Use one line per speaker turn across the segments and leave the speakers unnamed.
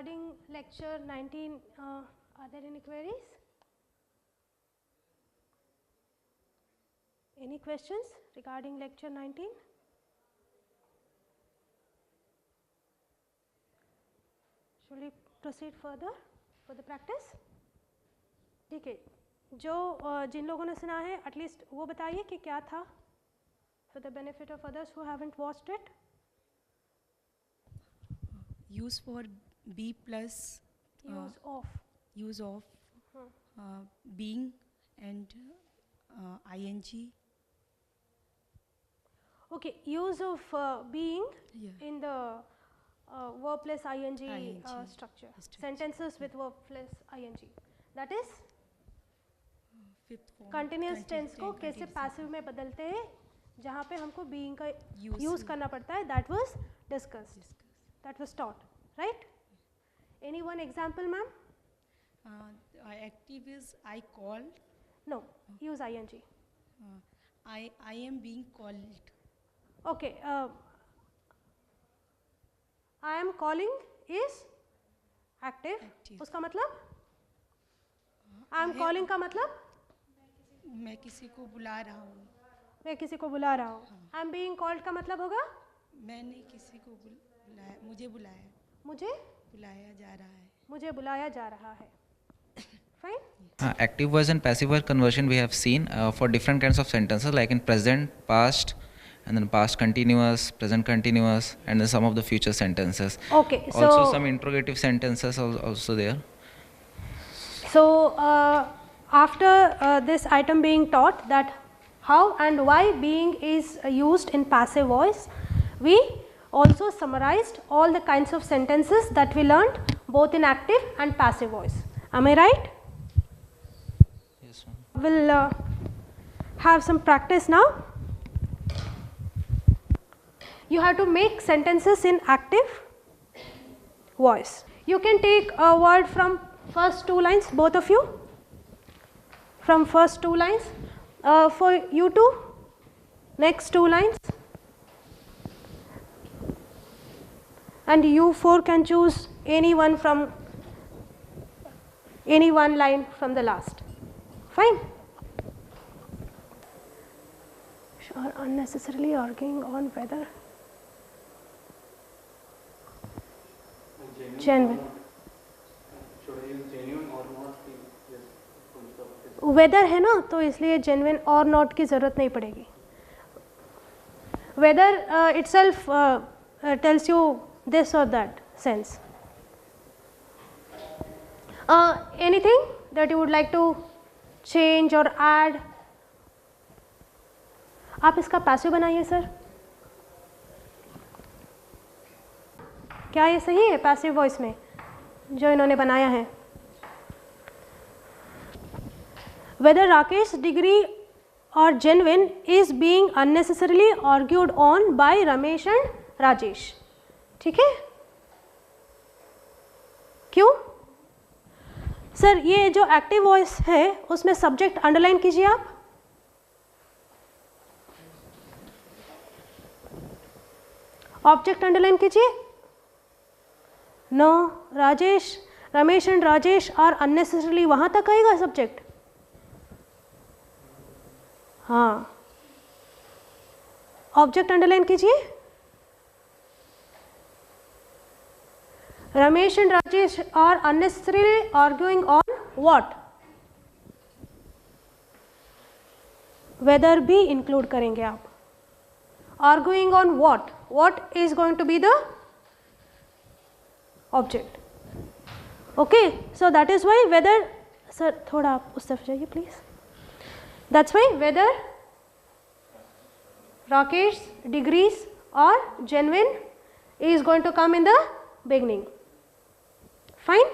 regarding lecture 19, are there any queries? Any questions regarding lecture 19? Shall we proceed further for the practice? ठीक है, जो जिन लोगों ने सुना है एटलीस्ट वो बताइए कि क्या था, for the benefit of others who haven't watched it.
Use for be plus
Use of
being and ing.
Okay, use of being in the verb plus ing, structure. Sentences with verb plus ing. That is continuous tense को कैसे passive में बदलते हैं जहाँ पे हमको being का use करना पड़ता है. That was discussed, that was taught, right? Any one example ma'am?
Active is I called.
No, use ing.
I am being called.
Okay, I am calling is active. उसका मतलब I am calling का मतलब
मैं किसी को बुला रहा हूँ.
मैं किसी को बुला रहा हूँ. I am being called का मतलब होगा
मैंने किसी को बुलाया, मुझे बुलाया,
मुझे
बुलाया जा रहा है,
मुझे बुलाया जा रहा है. Fine.
Active voice and passive voice conversion we have seen for different kinds of sentences, like in present, past, and then past continuous, present continuous, and then some of the future sentences.
Okay, so
also some interrogative sentences also there.
So after this item being taught that how and why being is used in passive voice, we also summarized all the kinds of sentences that we learned both in active and passive voice. Am I right?
Yes,
We'll have some practice now. You have to make sentences in active voice. You can take a word from first two lines, both of you, from first two lines. For you two, next two lines, and you four can choose any one from any one line from the last. Fine. Or unnecessarily arguing on whether genuine. Whether है ना, तो इसलिए genuine और not की ज़रूरत नहीं पड़ेगी. Weather itself tells you this और that sense. Anything that you would like to change और ऐड? आप इसका पैसिव बनाइए सर. क्या ये सही है पैसिव वॉइस में जो इन्होंने बनाया है? Whether Rakesh's degree or genuine is being unnecessarily argued on by Ramesh and Rajesh. ठीक है? क्यों? सर ये जो एक्टिव वॉइस है उसमें सब्जेक्ट अंडरलाइन कीजिए आप. ऑब्जेक्ट अंडरलाइन कीजिए. No, Rajesh, Ramesh and Rajesh are unnecessarily, वहां तक आएगा सब्जेक्ट. हाँ, ऑब्जेक्ट अंडरलाइन कीजिए. Ramesh and Rajesh are unnecessarily arguing on what? Whether भी इंक्लूड करेंगे आप. Arguing on what? What is going to be the object. Okay, so that is why whether. Sir थोड़ा आप उस तरफ जाइए please. That's why whether Rakesh's degrees are genuine is going to come in the beginning. Fine.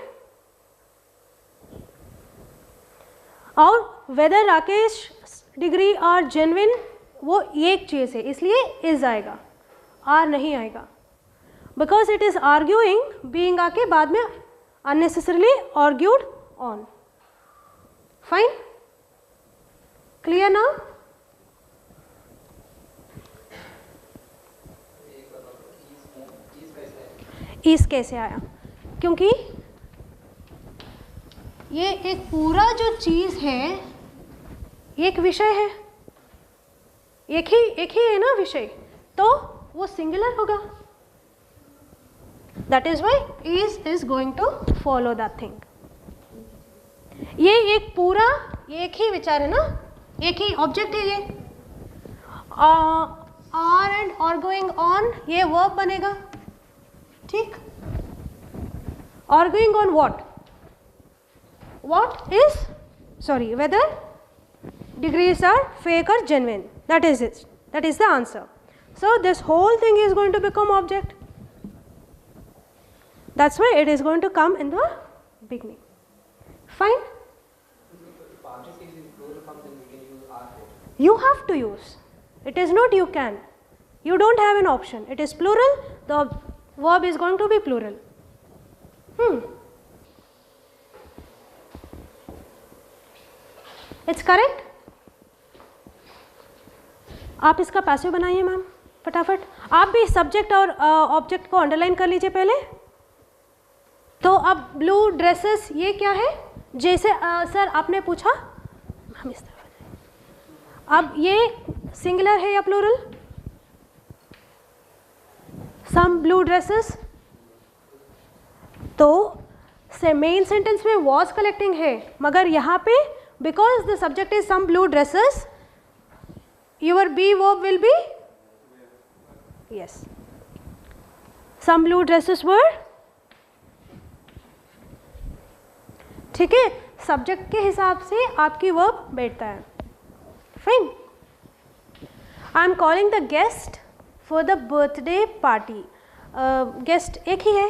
और whether Rakesh's degree are genuine वो एक चीज़ है, इसलिए is आएगा, are नहीं आएगा. Because it is arguing, being आके बाद में unnecessarily argued on. Fine. Clear now? is कैसे आया? क्योंकि ये एक पूरा जो चीज़ है एक विषय है, एक ही है ना विषय, तो वो सिंगुलर होगा. That is why is going to follow that thing. ये एक पूरा एक ही विचार है ना, एक ही ऑब्जेक्ट है ये. आर एंड और गोइंग ऑन ये वर्ब बनेगा. ठीक. और going on what is, sorry, whether degrees are fake or genuine. That is it. That is the answer. So this whole thing is going to become object. That's why it is going to come in the beginning. Fine. You have to use. It is not you can. You don't have an option. It is plural. The verb is going to be plural. It's correct. आप इसका passive बनाइए ma'am फटाफट. आप भी subject और object को underline कर लीजिए पहले. तो अब ब्लू ड्रेसेस ये क्या है, जैसे सर आपने पूछा, हम इस तरफ आ जाए. अब ये सिंगुलर है या प्लूरल? सम ब्लू ड्रेसेस. तो से मेन सेंटेंस में वॉज कलेक्टिंग है, मगर यहाँ पे because the subject is some blue dresses, your be verb will be yes, some blue dresses were. ठीक है, सब्जेक्ट के हिसाब से आपकी वर्ब बैठता है. Fine. I am calling the guest for the birthday party. Guest एक ही है,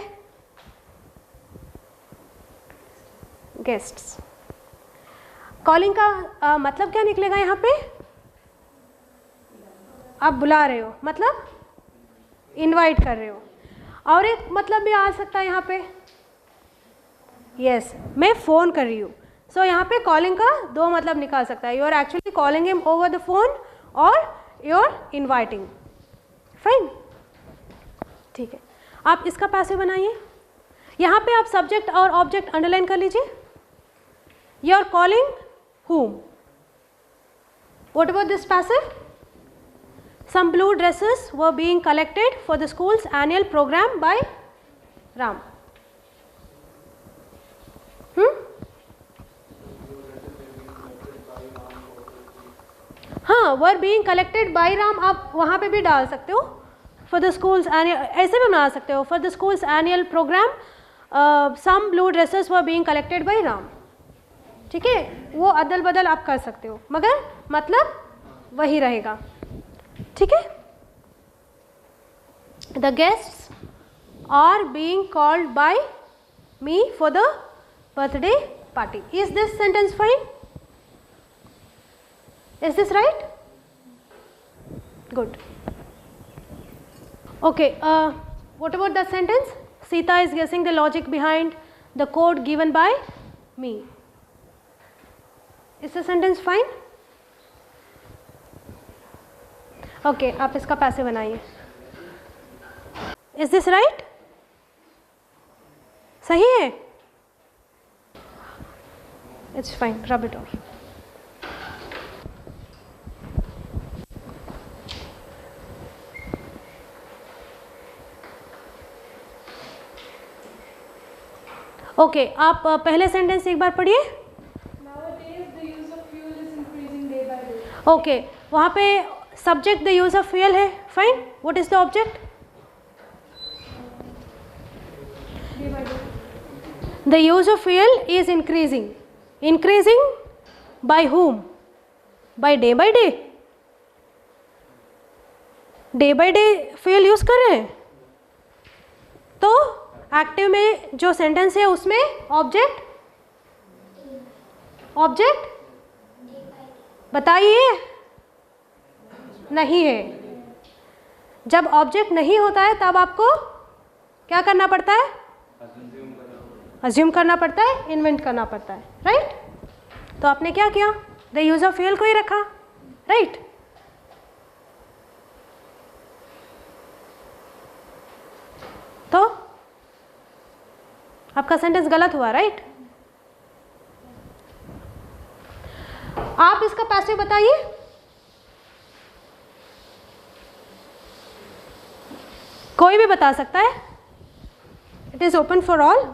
गेस्ट्स. कॉलिंग का मतलब क्या निकलेगा यहाँ पे? आप बुला रहे हो, मतलब इनवाइट कर रहे हो. और एक मतलब भी आ सकता है यहाँ पे, यस, मैं फ़ोन कर रही हूँ. सो यहाँ पे कॉलिंग का दो मतलब निकाल सकता है. You are actually calling him over the phone और यू आर इन्वाइटिंग. फाइन. ठीक है, आप इसका पैसिव बनाइए. यहाँ पे आप सब्जेक्ट और ऑब्जेक्ट अंडरलाइन कर लीजिए. You are calling whom? What about this passive? Some blue dresses were being collected for the school's annual program by Ram. हाँ, were being collected by Ram. आप वहाँ पे भी डाल सकते हो. For the school's annual, ऐसे भी बना सकते हो. For the school's annual program, some blue dresses were being collected by Ram. ठीक है, वो अदल बदल आप कर सकते हो, मगर मतलब वही रहेगा. ठीक है. The guests are being called by me for the birthday party. Is this sentence fine? Is this right? Good. Okay, what about the sentence? Sita is guessing the logic behind the code given by me. Is the sentence fine? Okay, आप इसका पैसे बनाइए. Is this right? सही है? It's fine. Rub it off. Okay, आप पहले sentence एक बार पढ़िए. ओके, वहाँ पे subject the use of fuel है. Fine. What is the object? The use of fuel is increasing. Increasing by whom? By day by day. Day by day fuel use कर रहे हैं. तो एक्टिव में जो सेंटेंस है उसमें ऑब्जेक्ट बताइए, नहीं है. जब ऑब्जेक्ट नहीं होता है तब आपको क्या करना पड़ता है? अज्यूम करना पड़ता है, इन्वेंट करना पड़ता है. राइट. तो आपने क्या किया? द यूज ऑफ फ्यूल को ही रखा. राइट. तो आपका सेंटेंस गलत हुआ, राइट? आप इसका पैसिव बताइए। कोई भी बता सकता है, it is open for all.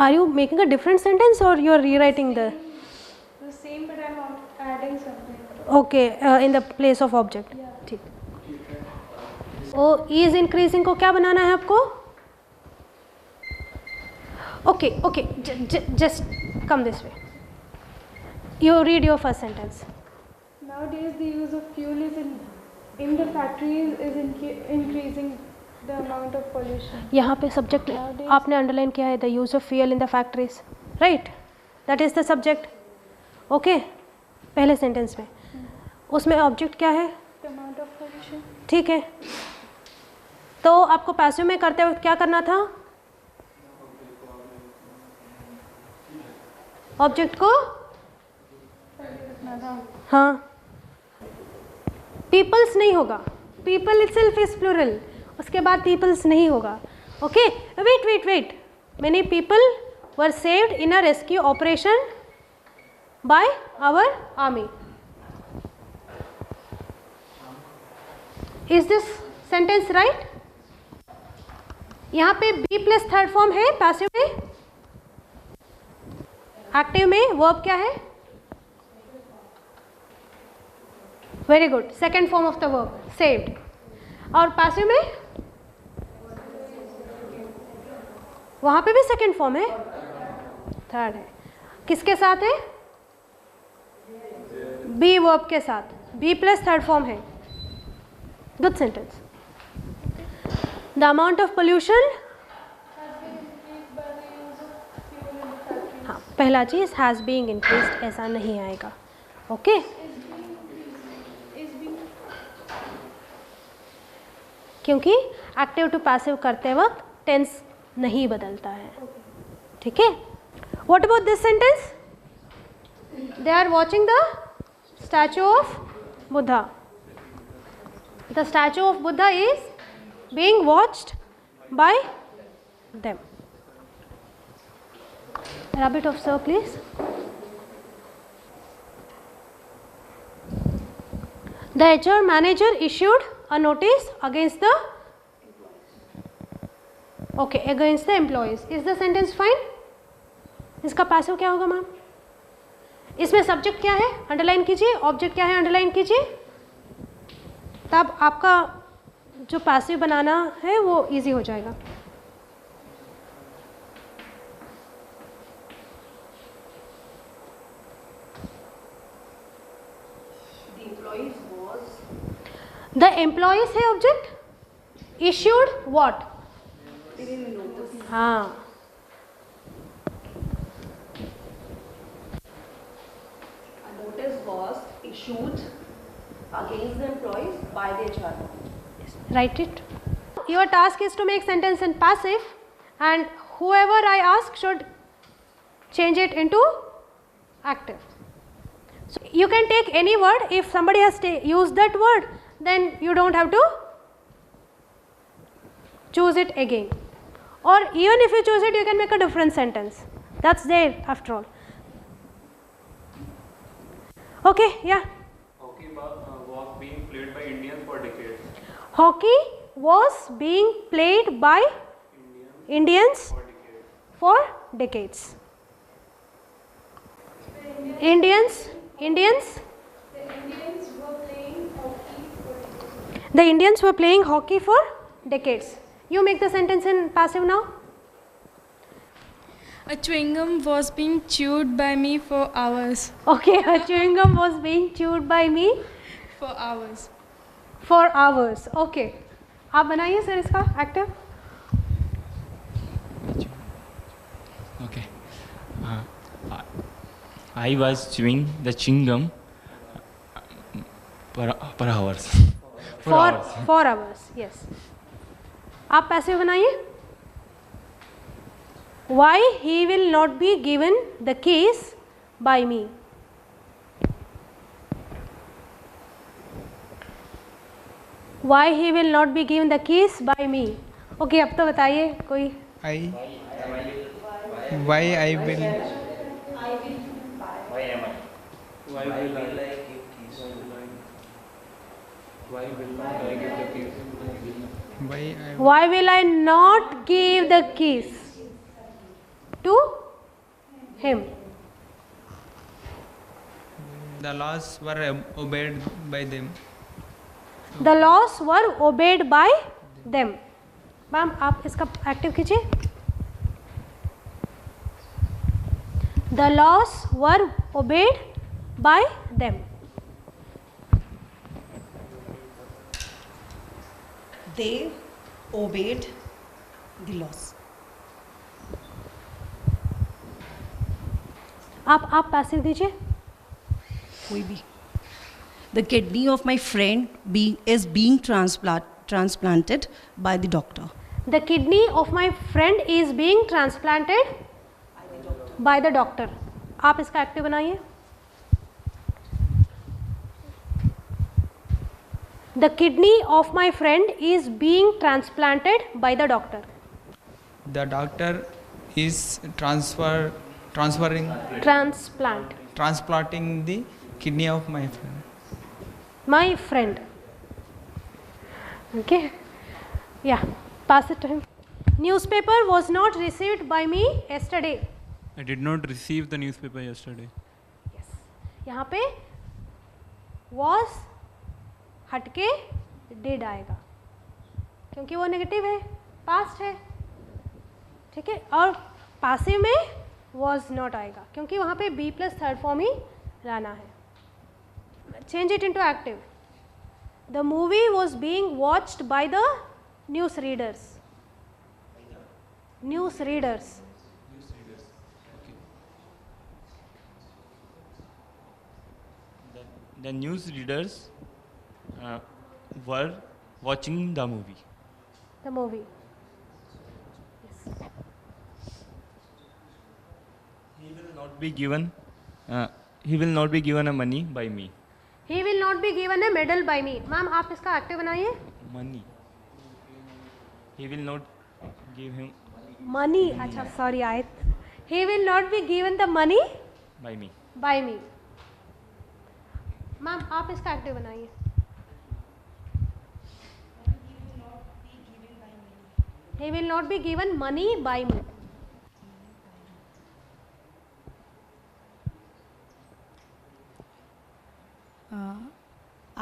Are you making a different sentence और you are rewriting the
same, but I'm adding something.
Okay in the place of object? ठीक। ओ इज इंक्रीजिंग को क्या बनाना है आपको? Okay okay, just come this way, you read your first sentence.
Nowadays, the use of fuel is in the factories is increasing the amount of pollution.
यहाँ पे subject आपने underline किया है, the use of fuel in the factories, right? That is the subject. Okay, पहले sentence में उसमें object क्या है?
The amount of pollution.
ठीक है, तो आपको पैसिव में करते वक्त क्या करना था? ऑब्जेक्ट को, हाँ, पीपल्स नहीं होगा, पीपल इटसेल्फ इज प्लूरल, उसके बाद पीपल्स नहीं होगा। Okay, wait wait wait, many people were saved in a rescue operation by our army. Is this sentence right? यहाँ पे बी प्लस थर्ड फॉर्म है पैसिव में, एक्टिव में वर्ब क्या है? Very good, second form of the verb saved. और passive में वहां पे भी सेकेंड फॉर्म है, थर्ड है, किसके साथ है? बी वर्ब के साथ, बी प्लस थर्ड फॉर्म है। Good sentence. The amount of pollution, हाँ, पहला चीज हैज बीइंग इंक्रीज्ड, ऐसा नहीं आएगा। ओके, क्योंकि एक्टिव टू पैसिव करते वक्त टेंस नहीं बदलता है। ठीक है, what about this sentence? They are watching the statue of Buddha. The statue of Buddha is being watched by them. Rabbit of sir, please. The HR manager issued a notice against the against the employees. Is the sentence fine? इसका passive क्या होगा ma'am? इसमें subject क्या है underline कीजिए, object क्या है underline कीजिए, तब आपका जो पैसिव बनाना है वो इजी हो जाएगा। द एम्प्लॉइज है ऑब्जेक्ट, इश्यूड व्हाट? हाँ,
notice was issued against the employees by the HR.
write it. Your task is to make sentence in passive, and whoever I ask should change it into active. So you can take any word. If somebody has used that word, then you don't have to choose it again, or even if you choose it, you can make a different sentence. That's there after all. Okay, yeah.
Hockey was being played by Indians for decades.
Hockey was being played by Indians for decades. Indians
The Indians were playing hockey for decades.
The Indians were playing hockey for decades. You make the sentence in passive now.
A chewing gum was being chewed by me for hours.
Okay, a chewing gum was being chewed by me
For hours.
for hours. Okay, आप बनाइए sir इसका active.
Okay. I was chewing the chewing gum per hours.
For hours. Yes. आप passive बनाइए. Why he will not be given the keys by me? Why he will not be given the keys by me? Okay, अब तो बताइए कोई.
Why I will
Why will I not give the keys to him?
the laws were obeyed by them.
The laws were obeyed by them. Ma'am आप इसका active कीजिए. The laws were obeyed by them.
They obeyed the laws.
आप passive दीजिए.
कोई भी. The kidney of my friend is being transplanted by the doctor.
The kidney of my friend is being transplanted by the doctor. आप इसका active बनाइए. The kidney of my friend is being transplanted by the doctor.
The doctor is transplanting the kidney of my friend.
My friend. Okay. Yeah. Pass it to him. Newspaper was not received by me yesterday.
I did not receive the newspaper yesterday.
Yes. यहाँ पे was हटके did आएगा क्योंकि वो negative है, past है. ठीक है. और पासिव में was not आएगा क्योंकि वहाँ पे be प्लस थर्ड फॉर्म ही लाना है. Change it into active. The movie was being watched by the news readers. News readers.
The news readers were watching the movie.
The movie. Yes.
He will not be given. He will not be given a money by me.
He will not be given a medal by me. Ma'am आप इसका active बनाइए.
Money. He will not give him
Money. अच्छा sorry आयत. He will not be given the money
by me.
by me. Ma'am आप इसका active बनाइए. He will not be given money by me.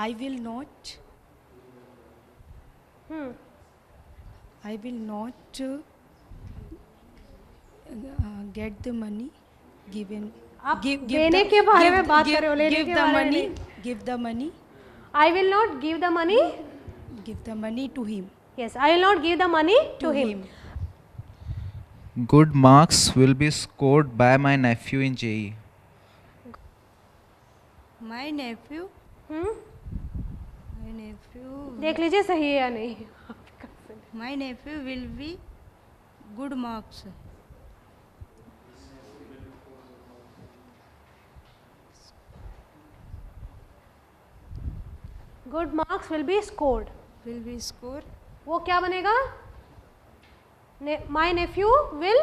I will not. I will not get the money given.
आप देने के बारे में बात कर रहे हो, लेने के बारे में नहीं.
Give the money.
I will not give the money.
Give the money to him.
Yes, I will not give the money to him.
Good marks will be scored by my nephew in JEE.
My nephew.
Hmm.
My nephew.
देख लीजिए सही है या नहीं.
My nephew will be good marks.
Good marks will be scored.
Will be score.
वो क्या बनेगा? My nephew will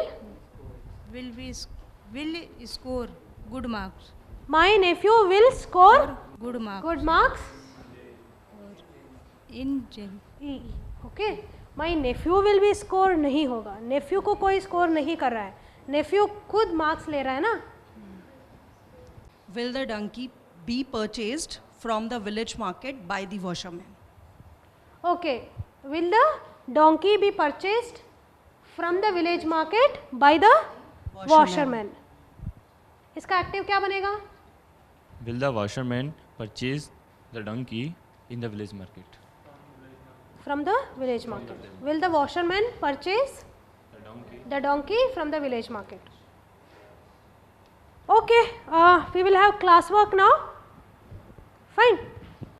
score good marks.
My nephew will score
Good marks.
good marks.
In gen.
Okay. My nephew will be score नहीं होगा. nephew को कोई score नहीं कर रहा है. nephew खुद मार्क्स ले रहा है ना.
Will the donkey be purchased from the village market by the washerman?
Okay. Will the donkey be purchased from the village market by the washerman? इसका एक्टिव क्या बनेगा?
Will the washerman purchase the donkey in the village market?
From the village market. Will the washerman purchase the donkey from the village market? Okay. We will have classwork now. Fine.